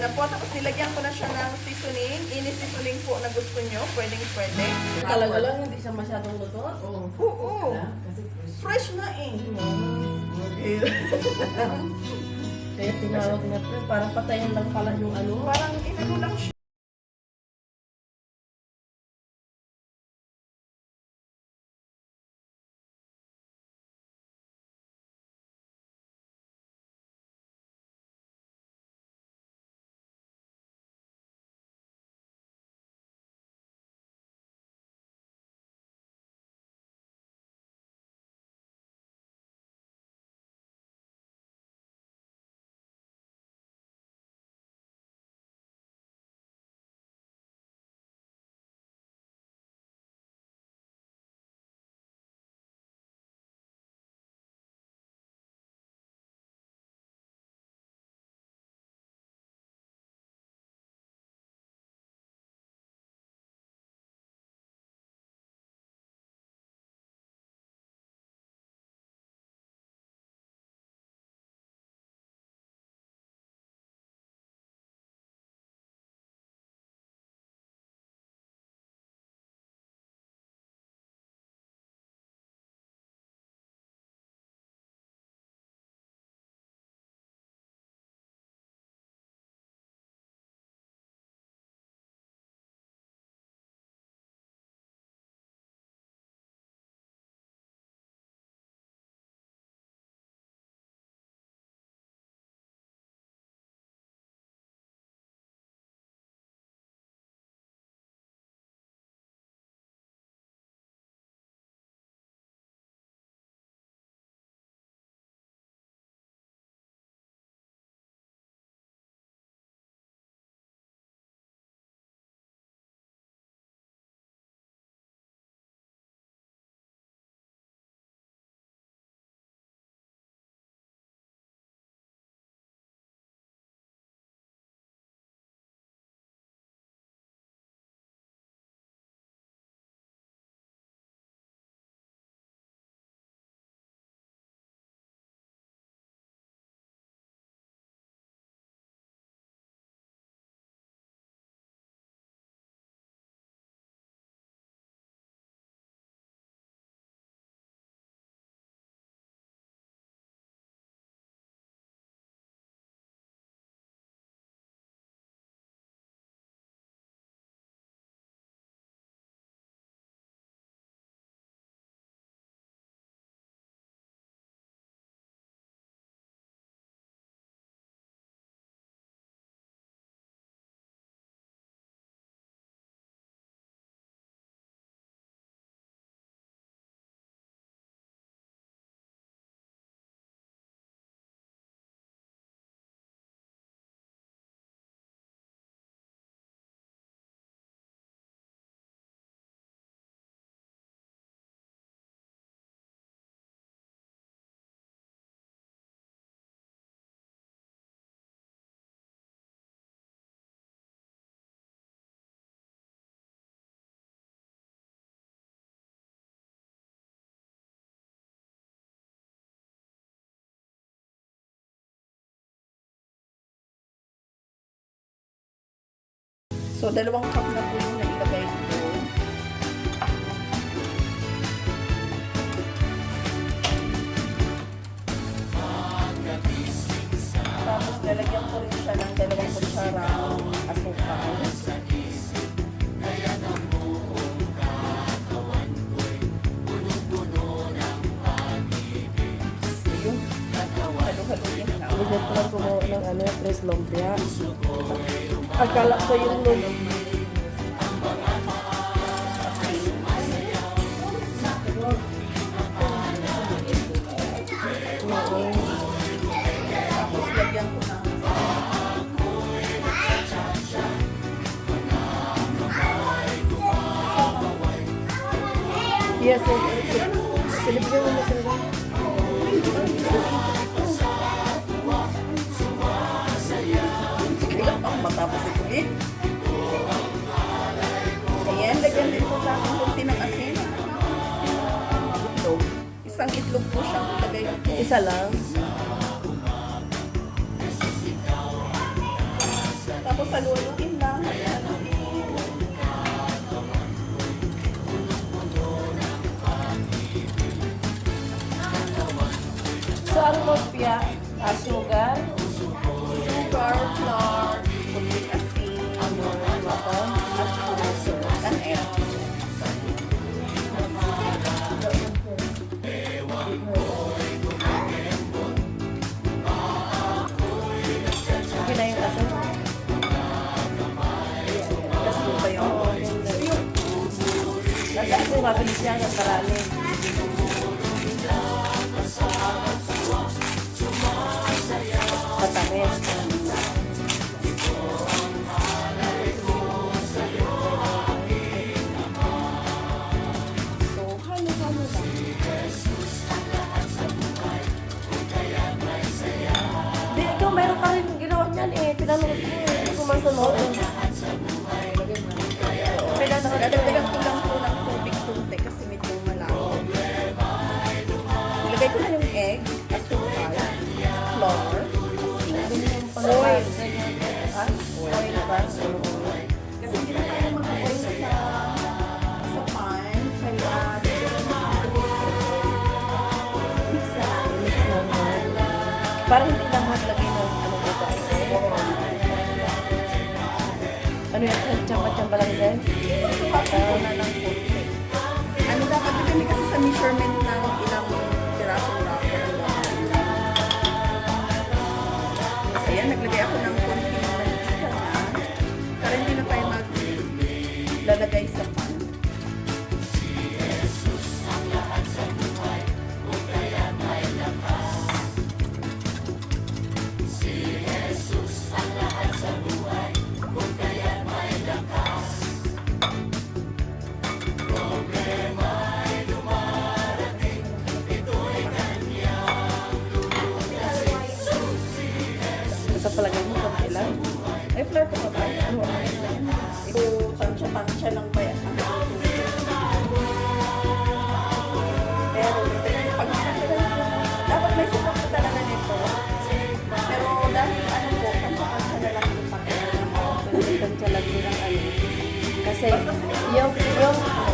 na po. Tapos nilagyan ko na siya ng seasoning. Ini seasoning po na gusto nyo. Pwedeng pwede. Talaga lang, hindi siya masyadong luto. Oo. Fresh na eh. Kaya tinawag na ito, parang patayin lang pala yung ano. Parang inano lang siya. So, 2 cup na po yung nailagay ko. Tapos, lalagyan ko rin siya ng 2 kutsarang asukal. Yun. Halo-haloyin na. Ulit ko lang kumuha ng ano, tres lumpia. Akala ko yung lumpia. Tapos, lagyan ko na. Yes, silipin mo na sila. Kailan pang matapos ito eh. Ayan, lagyan din po sa aking kunti ng asin. Itlog. Isang itlog po siyang ilagay ko. Isa lang. saluhin lang. Saluhin. So, ang lumpia, sugar, Sugar, flour, puting asin, ano, ito, at puso, and egg. okay na yung asin. Tapos mo ba yun? Kasi mabilis yan, ang karami. Matamis. So, halo-halo lang. Di, ikaw mayroon ka rin ginawa niyan eh. Pinanood ko eh. Hindi ko masunod. Pinanood ko Dadagdagan ko lang po ng tubig kunti kasi medyo malabo. Ilagay ko na yung egg, asukal, flour, asin, oil. Ah, oil ba? kasi hindi na tayo mag-oil sa pan, kaya mix na natin. Mix naman. Parang hindi lahat lagay ng ano ba ba? Ano yan? Tsamba-tsamba lang din? Susukatin ko na ng kunti. Ano dapat depende kasi sa measurement ng ilang pirasong wrapper. Ayan, naglagay ako ng konting mantika na para hindi na tayo maglalagay sa pan. Sa palagay mo, konti lang. Ay, flirt ko ba? Ano? Ito, tansya-tansya lang ba yan? Pero, pag dapat may sukat ko talaga nito. Pero dahil ano po, tansya-tansya na lang yung pagkain. Tansya lang din ang ano. Kasi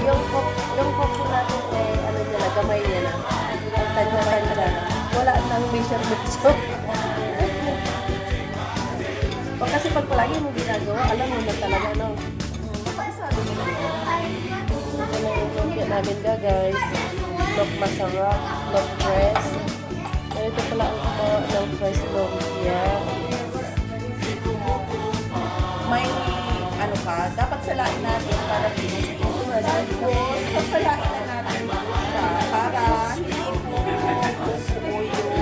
yung coke natin eh, ano niya na, gamay niya na. Ang tansya-tansya. Wala nang measurement. So, kasi pag palagi mo ginagawa, alam mo na talaga, no? Sabi nila. Ano yung lumpia namin ka, guys? Look masarap, look fresh. Ito pala ang ito ng fresh lumpia. May ano ka, dapat salain natin para tapos sasalain na natin siya para hindi po pupuo yung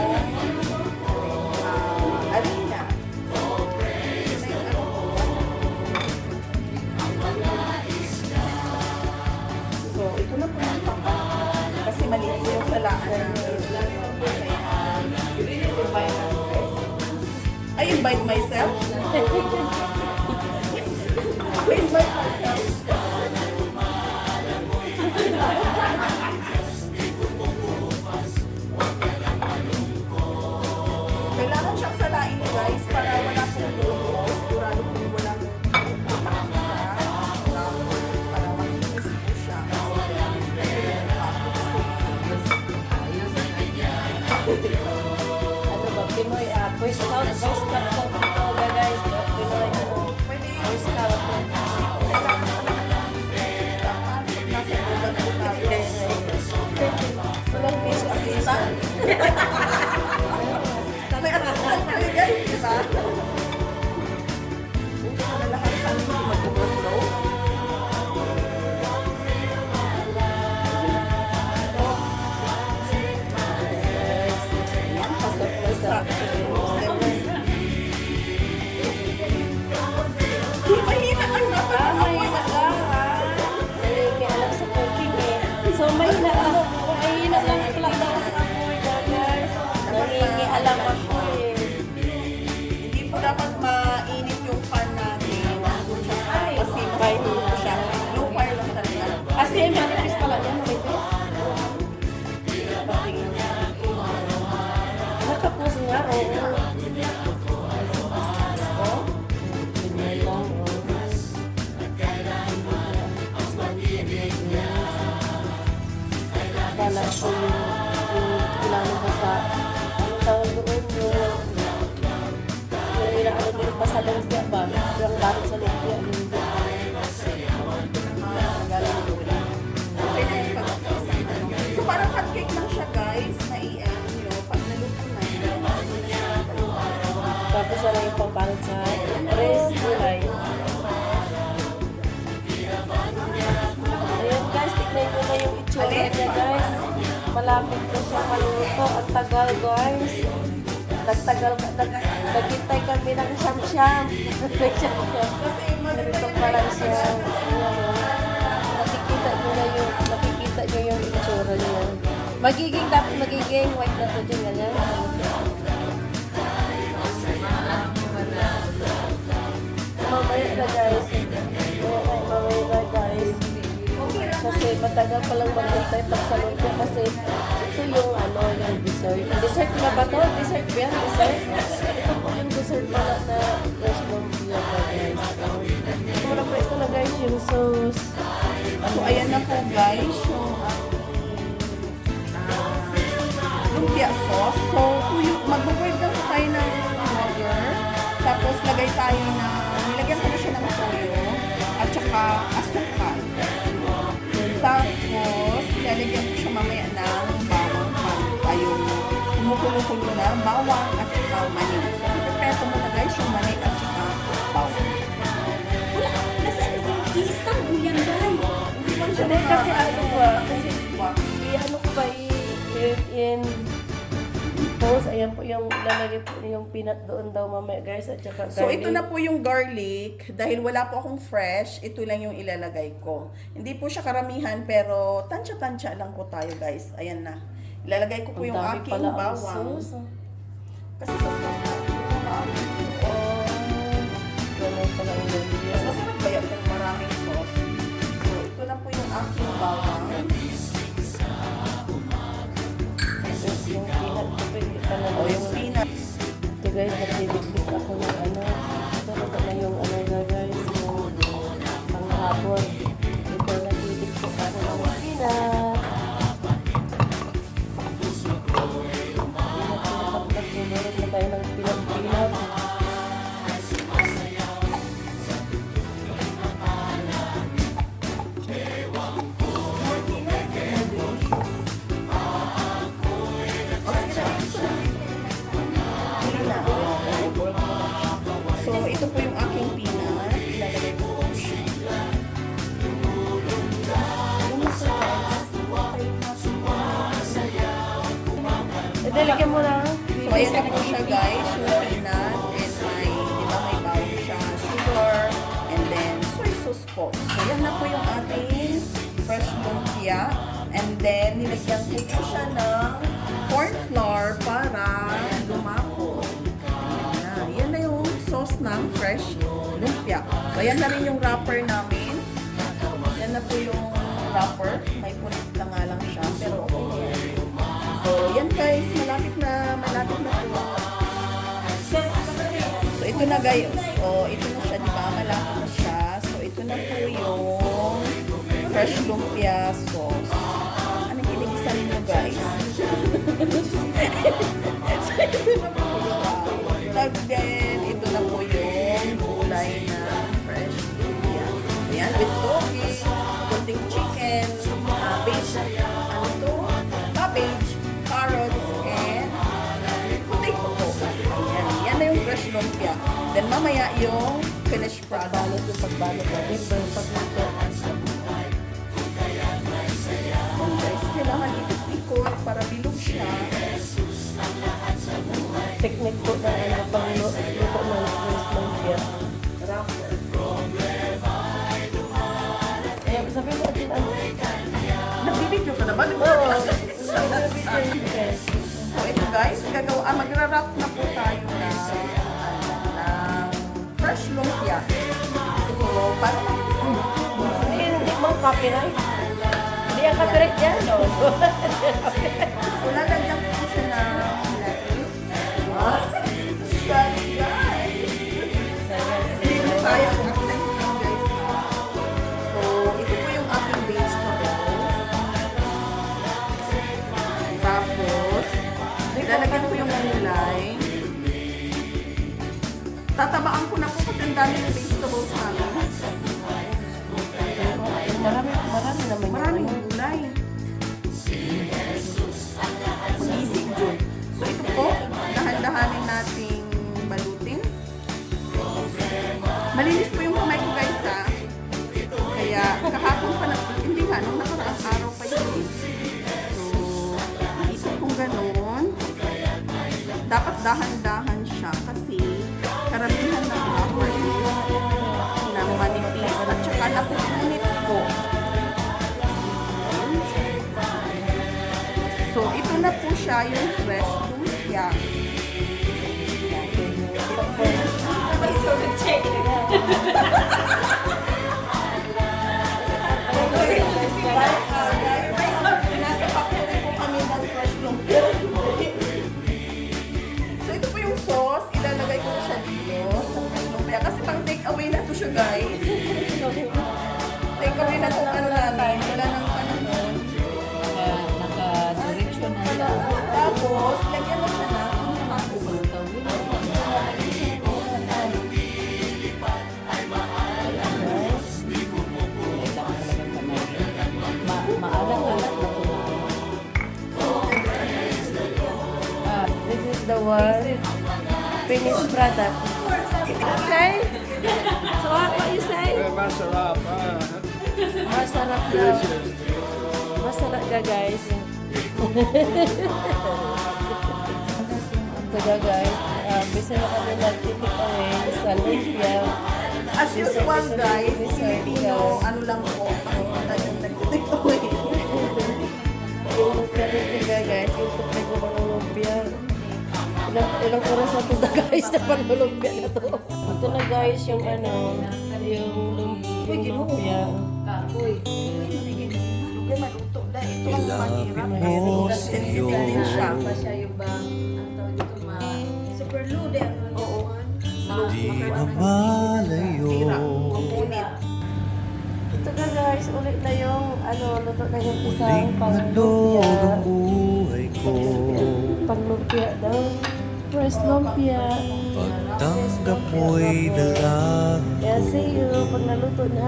harina. So, ito na po yung pangkat. Kasi maliit yung salaan natin. I invite myself. I invite myself. Kailangan siyang salain guys para wala pong luto. Sigurado kung walang para makinis po siya. Ano ba? Pinoy, Boy Scout po ito, guys. Pinoy, Pwede Boy Scout po. nasa ulan po natin. Walang piso Assistant. May assistant kayo guys, di ba? Sana lahat sa amin hindi mag-overflow. Yan, pasok na sa Di mahina ang May lang, may alam sa cooking eh. So, may hina lang pala daw sa amoy, guys. Nangingi alam ako eh. Hindi po yung kailangan ko sa ang tawag doon yung inaano din pa sa lumpia ba? Yung bakit sa lumpia hindi. So parang cupcake lang siya guys, na i-ano, pag naluto na. Tapos ano yung pangbalot sa rest gulay. Ayan guys, tignan nyo na yung itsura niya guys. Malapit na siya maluto. Ang tagal guys. Naghintay kami ng siyam-siyam. Ganito pa lang siya. Nakikita nyo yung itsura niya. Magiging white na to dyan ganyan. Mamaya na guys. Mamaya na guys. Kasi matagal pa lang maghintay pag sa lumpia kasi ito yung ano, yung dessert. Dessert na ba to? Dessert ba yan? Dessert? Ito po yung dessert pala na fresh lumpia pa guys. Mura po ito na guys yung sauce. So ayan na po guys, yung lumpia sauce. So mag-boil na po tayo ng water. Tapos lagay tayo na, nilagyan ko na siya ng toyo at saka asukal. Tapos, lalagyan ko siya mamaya ng bawang yung kumukulo-kulo na bawang at saka mani. So, ipepeto mo na guys yung mani at saka bawang. Wala, nasa i-stab mo yan guys. Hindi kasi ano ba? Kasi i-ano ko ba in post, ayan po yung lalagay po yung peanut doon daw mamaya guys at saka garlic. So ito na po yung garlic. Dahil wala po akong fresh, ito lang yung ilalagay ko. Hindi po siya karamihan pero tansya-tansya lang po tayo guys. Ayan na. Ilalagay ko po yung aking bawang. Kasi sa ganun pala yung lalagay. mas masarap ba yan kung maraming sauce? So ito na po yung aking bawang. Yung peanut ko pa O yung peanut. ito guys, nagdidikdik ako ng ano. Ito na yung ano na guys, yung panghapon. Ito nagdidikdik ako ng peanut. Meron na tayo ng peanut. So, ito po yung aking peanut. Ilalagay ko po siya. Lagyan mo na. So, ayan na po siya guys. Yung peanut. And may, di ba may bawang siya. Sugar. And then, soy sauce po. So, yan na po yung ating fresh lumpia. And then, nilagyan ko po siya ng corn flour para lumapo. Yan na yung sauce ng fresh lumpia. So, yan na rin yung wrapper namin. Yan na po yung wrapper. May punit na nga lang siya. Pero okay na yan. So, yan guys. Malapit na po. So, ito na guys. So, ito na siya. Diba? Malapit na siya. So, ito na po yung fresh lumpia sauce. Anong kinigisan niyo guys? So, ito na po siya. Tag din, ito na po yung gulay na fresh lumpia. Ayan, with togi, kunting chicken, cabbage, carrots, and potato po. Ayan, yan na yung fresh lumpia. Then mamaya yung finished product. Yung pagbalot natin. Yung pagluto. And guys, kailangan ikot-ikot para bilog siya. Technique po na ano pang luto ng fresh lumpia. Eh, sabi mo din ano? Nagbibidyo ka na ba? Oo. So ito guys, magra-wrap na po tayo ng fresh lumpia. Siguro, para Hindi mo copyright. Hindi ang copyright yan, no? so lalagyan ko siya ng lettuce. Guys! Sayang ang second guys. So, ito po yung aking vegetables. Malinis po yung kamay ko guys ha. Kaya kahapon pa na, hindi nga, nung nakaraang araw pa yun. So, isip kong ganun. Dapat dahan-dahan siya kasi karamihan ng rubber is na manipis at saka napupunit po. So, ito na po siya yung fresh lumpia. Nasa pakunin po kami ng fresh lumpia. So, ito po yung sauce. Ilalagay ko siya dito sa fresh lumpia. Kasi pang take away na to siya, guys. Take away na to ano namin. Wala nang panahon. Naka-direction na siya. Tapos, lagyan mo siya ng Maalat-alat na ito. This is the one finished product. Say? So what you say? Masarap. Masarap daw. Masarap ka guys. Ito ka guys. Bisa na kami nag-titik away sa lumpia. as usual, guys. Filipino, ano lang po. Pakita yung nag-take away. Yung lumpia lumpia guys. Yung tukay ko ng lumpia. Ilang oras na ito na guys na pang-lumpia na to. Ito na guys yung ano, yung lumpia. Hindi maluto. Dahil ito ang mahirap. Kasi sensitive din siya. Pa siya yung bang, ang tawag dito super loaded. Oo. Di na malayo. Sira. Mapunit. Ito ka guys, ulit na yung ano, luto na yung isang Muling handog ang pang-lumpia. buhay ko. Pang-lumpia daw. Fresh lumpia. Pagtanggap mo'y dalang Kaya see you pag naluto na.